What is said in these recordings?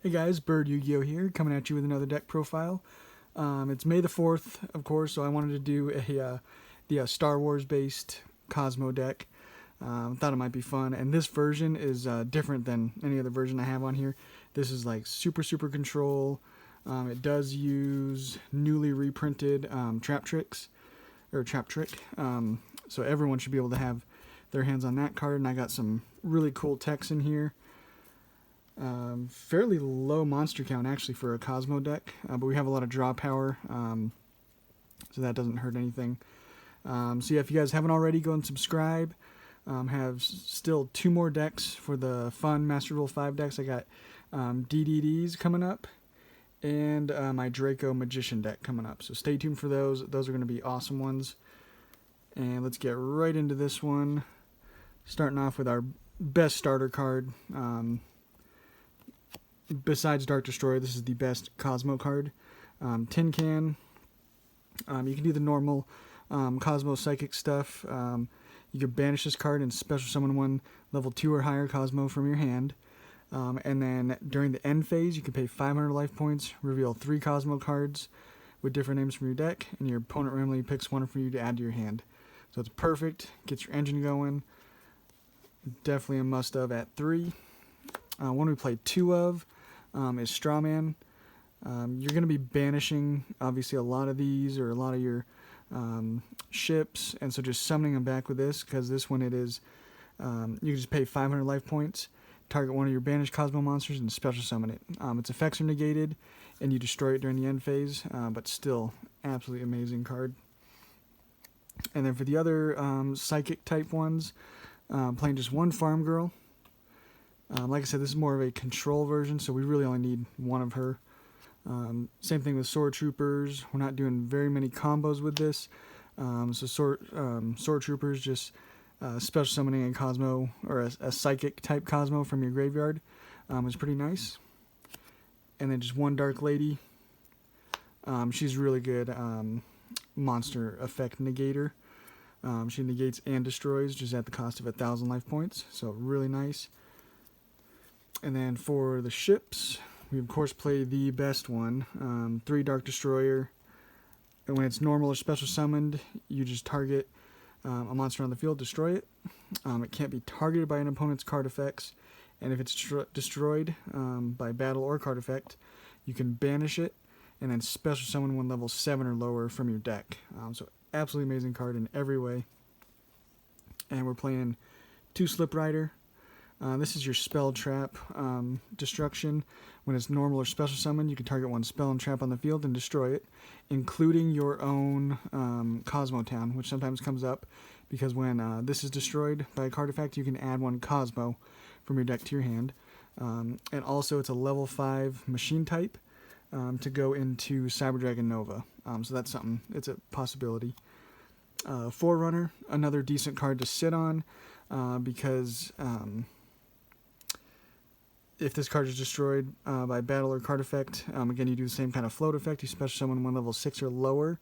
Hey guys, Bird Yu-Gi-Oh here, coming at you with another deck profile. It's May the 4th, of course, so I wanted to do the Star Wars based Cosmo deck. Thought it might be fun, and this version is different than any other version I have on here. This is like super control. It does use newly reprinted Trap Trick. So everyone should be able to have their hands on that card, and I got some really cool text in here. Fairly low monster count actually for a Cosmo deck, but we have a lot of draw power, so that doesn't hurt anything. So yeah, if you guys haven't already, go and subscribe. Have still 2 more decks for the fun Master Rule 5 decks. I got DDDs coming up, and my Draco Magician deck coming up. So stay tuned for those. Those are going to be awesome ones. And let's get right into this one. Starting off with our best starter card. Besides Dark Destroyer, this is the best Cosmo card. Tin Can. You can do the normal Cosmo Psychic stuff. You can banish this card and special summon one level 2 or higher Cosmo from your hand. And then during the end phase, you can pay 500 life points, reveal 3 Cosmo cards with different names from your deck, and your opponent randomly picks one for you to add to your hand. So it's perfect, gets your engine going. Definitely a must-have at 3. One we play 2 of is Strawman. You're going to be banishing, obviously, a lot of these or a lot of your ships, and so just summoning them back with this, because this one it is, you can just pay 500 life points, target one of your banished Cosmo monsters, and special summon it. Its effects are negated, and you destroy it during the end phase, but still, absolutely amazing card. And then for the other Psychic type ones, playing just one Farm Girl. Like I said, this is more of a control version, so we really only need one of her. Same thing with Sword Troopers. We're not doing very many combos with this. So Sword Troopers, just special summoning a Cosmo, or a Psychic type Cosmo from your graveyard, is pretty nice. And then just one Dark Lady. She's really good monster effect negator. She negates and destroys just at the cost of 1,000 life points, so really nice. And then for the ships, we of course play the best one, 3 Dark Destroyer. And when it's normal or special summoned, you just target a monster on the field, destroy it. It can't be targeted by an opponent's card effects, and if it's destroyed by battle or card effect, you can banish it, and then special summon one level 7 or lower from your deck. So absolutely amazing card in every way. And we're playing 2 Slip Rider. This is your spell trap destruction. When it's normal or special summon, you can target one spell and trap on the field and destroy it, including your own Cosmo Town, which sometimes comes up because when this is destroyed by a card effect, you can add one Cosmo from your deck to your hand. And also, it's a level 5 machine type to go into Cyber Dragon Nova. So that's something, it's a possibility. Forerunner, another decent card to sit on because if this card is destroyed by battle or card effect, again, you do the same kind of float effect. You special summon one level 6 or lower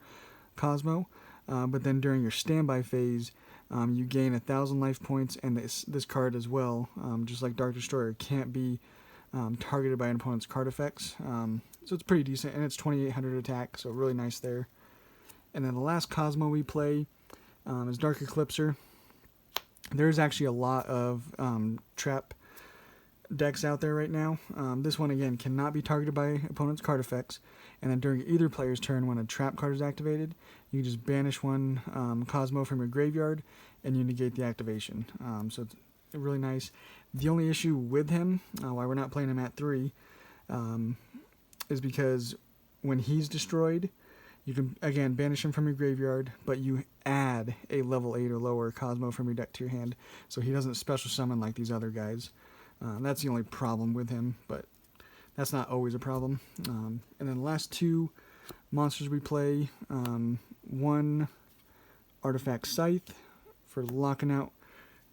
Cosmo, but then during your standby phase, you gain 1,000 life points, and this card as well, just like Dark Destroyer, can't be targeted by an opponent's card effects. So it's pretty decent, and it's 2,800 attack, so really nice there. And then the last Cosmo we play is Dark Eclipser. There's actually a lot of trap decks out there right now. This one, again, cannot be targeted by opponent's card effects, and then during either player's turn, when a trap card is activated, you can just banish one Cosmo from your graveyard, and you negate the activation. So it's really nice. The only issue with him, why we're not playing him at 3, is because when he's destroyed, you can, again, banish him from your graveyard, but you add a level 8 or lower Cosmo from your deck to your hand, so he doesn't special summon like these other guys. That's the only problem with him, but that's not always a problem. And then the last 2 monsters we play, 1 Artifact Scythe for locking out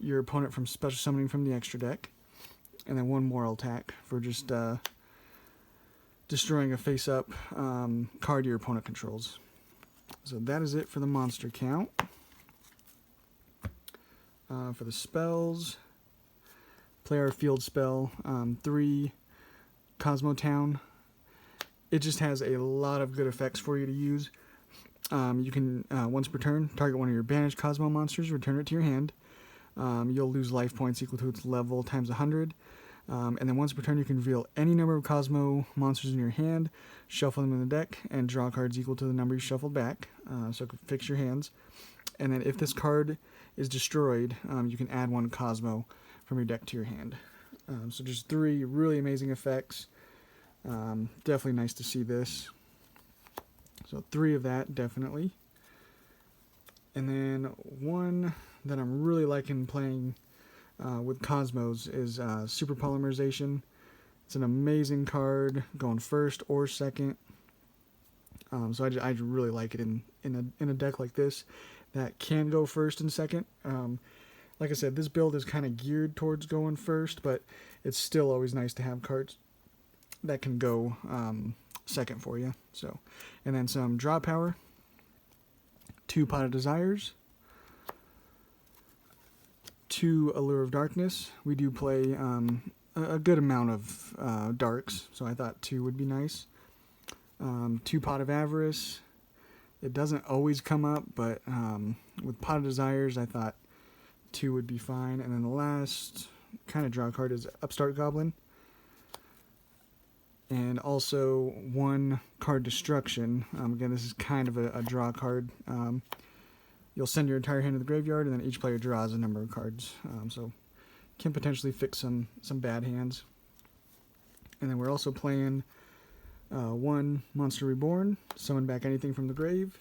your opponent from special summoning from the extra deck, and then 1 Moral Attack for just destroying a face-up card your opponent controls. So that is it for the monster count. For the spells, play our field spell, 3 Cosmo Town. It just has a lot of good effects for you to use. You can, once per turn, target one of your banished Cosmo monsters, return it to your hand. You'll lose life points equal to its level times 100. And then once per turn, you can reveal any number of Cosmo monsters in your hand, shuffle them in the deck, and draw cards equal to the number you shuffled back. So fix your hands. And then if this card is destroyed, you can add one Cosmo from your deck to your hand. So just 3 really amazing effects. Definitely nice to see this. So 3 of that, definitely. And then one that I'm really liking playing with Cosmos is Super Polymerization. It's an amazing card, going first or second. So I really like it in a deck like this that can go first and second. Like I said, this build is kind of geared towards going first, but it's still always nice to have cards that can go second for you. So, and then some draw power, 2 Pot of Desires, 2 Allure of Darkness. We do play a good amount of darks, so I thought 2 would be nice. 2 Pot of Avarice. It doesn't always come up, but with Pot of Desires, I thought 2 would be fine. And then the last kind of draw card is Upstart Goblin. And also 1 card Destruction. Again, this is kind of a draw card. You'll send your entire hand to the graveyard, and then each player draws a number of cards. So can potentially fix some bad hands. And then we're also playing 1 Monster Reborn, summon back anything from the grave.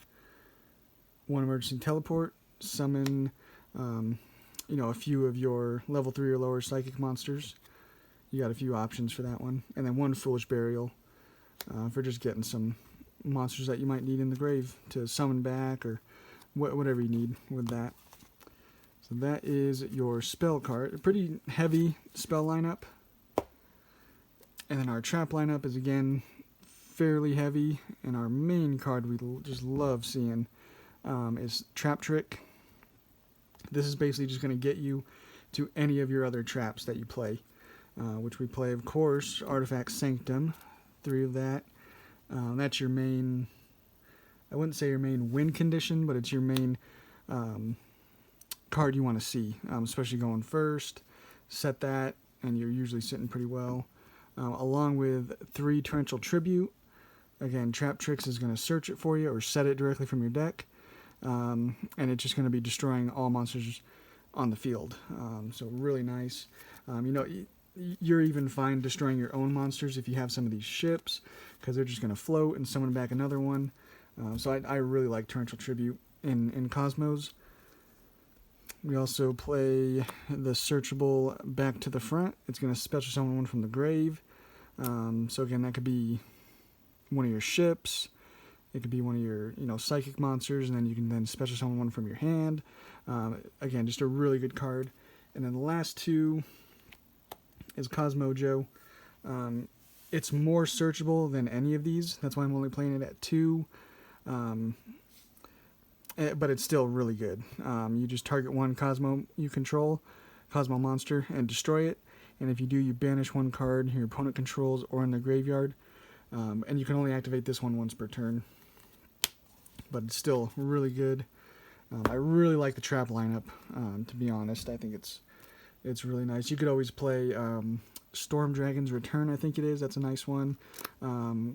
1 Emergency Teleport, summon a few of your level 3 or lower psychic monsters. You got a few options for that one. And then 1 Foolish Burial for just getting some monsters that you might need in the grave to summon back, or whatever you need with that. So that is your spell card. A pretty heavy spell lineup. And then our trap lineup is again fairly heavy. And our main card we just love seeing is Trap Trick. This is basically just going to get you to any of your other traps that you play. Which we play, of course, Artifact Sanctum, 3 of that. That's your main, I wouldn't say your main win condition, but it's your main card you want to see, especially going first. Set that, and you're usually sitting pretty well. Along with 3 Torrential Tribute. Again, Trap Tricks is going to search it for you or set it directly from your deck. And it's just going to be destroying all monsters on the field. So really nice. You're even fine destroying your own monsters if you have some of these ships, because they're just going to float and summon back another one. So I really like Torrential Tribute in Cosmos. We also play the searchable Back to the Front. It's going to special summon one from the grave. So again, that could be one of your ships. It could be one of your psychic monsters, and then you can then special summon one from your hand. Again, just a really good card. And then the last 2 is Cosmo Joe. It's more searchable than any of these. That's why I'm only playing it at 2. But it's still really good. You just target 1 Cosmo you control, Cosmo monster, and destroy it. And if you do, you banish 1 card your opponent controls or in the graveyard. And you can only activate this one once per turn. But it's still really good. I really like the trap lineup, to be honest. I think it's really nice. You could always play Storm Dragon's Return, I think it is. That's a nice one.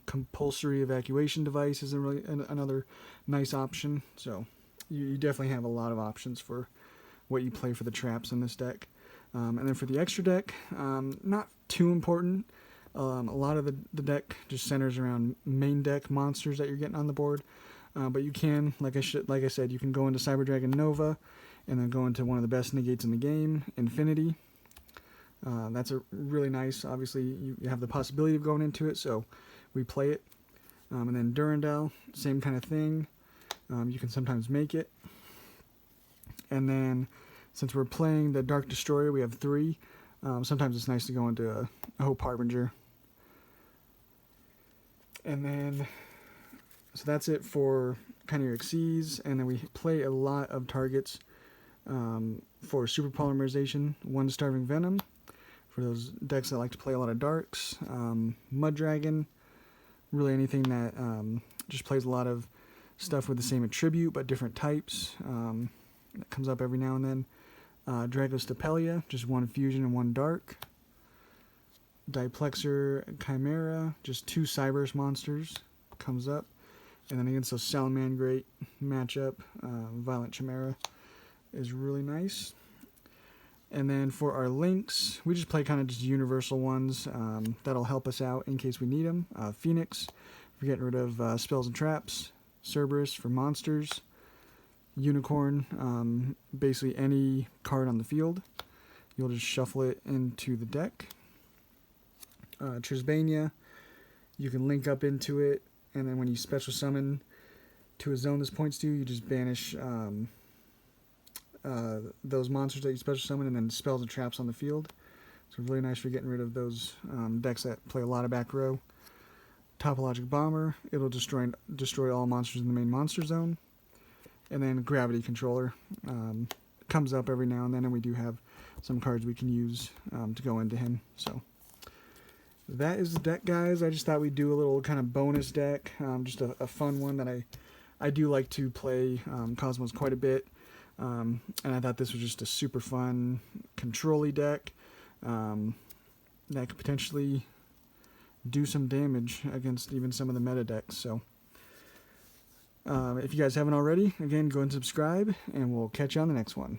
Compulsory Evacuation Device is another nice option. So you definitely have a lot of options for what you play for the traps in this deck. And then for the extra deck, not too important. A lot of the deck just centers around main deck monsters that you're getting on the board. But you can, like I said, you can go into Cyber Dragon Nova, and then go into one of the best negates in the game, Infinity. That's a really nice. Obviously, you have the possibility of going into it, so we play it. And then Durandal, same kind of thing. You can sometimes make it. And then, since we're playing the Dark Destroyer, we have 3. Sometimes it's nice to go into a Hope Harbinger. And then, so that's it for kind of your Xyz. And then we play a lot of targets for Super Polymerization. 1 Starving Venom for those decks that like to play a lot of darks. Mud Dragon, really anything that just plays a lot of stuff with the same attribute but different types. That comes up every now and then. Dragostapelia, just one fusion and one dark. Diplexer Chimera, just 2 Cyberse monsters, comes up. And then against those Salamangreat matchup, Violent Chimera is really nice. And then for our links, we just play kind of just universal ones that'll help us out in case we need them. Phoenix, for getting rid of spells and traps. Cerberus for monsters. Unicorn, basically any card on the field. You'll just shuffle it into the deck. Trisbania, you can link up into it, and then when you special summon to a zone this points to, you just banish those monsters that you special summon, and then spells and traps on the field. So really nice for getting rid of those decks that play a lot of back row. Topologic Bomber, it'll destroy all monsters in the main monster zone. And then Gravity Controller comes up every now and then, and we do have some cards we can use to go into him. So that is the deck, guys. I just thought we'd do a little kind of bonus deck, just a fun one that I do like to play Cosmos quite a bit. And I thought this was just a super fun control-y deck that could potentially do some damage against even some of the meta decks. So if you guys haven't already, again, go and subscribe, and we'll catch you on the next one.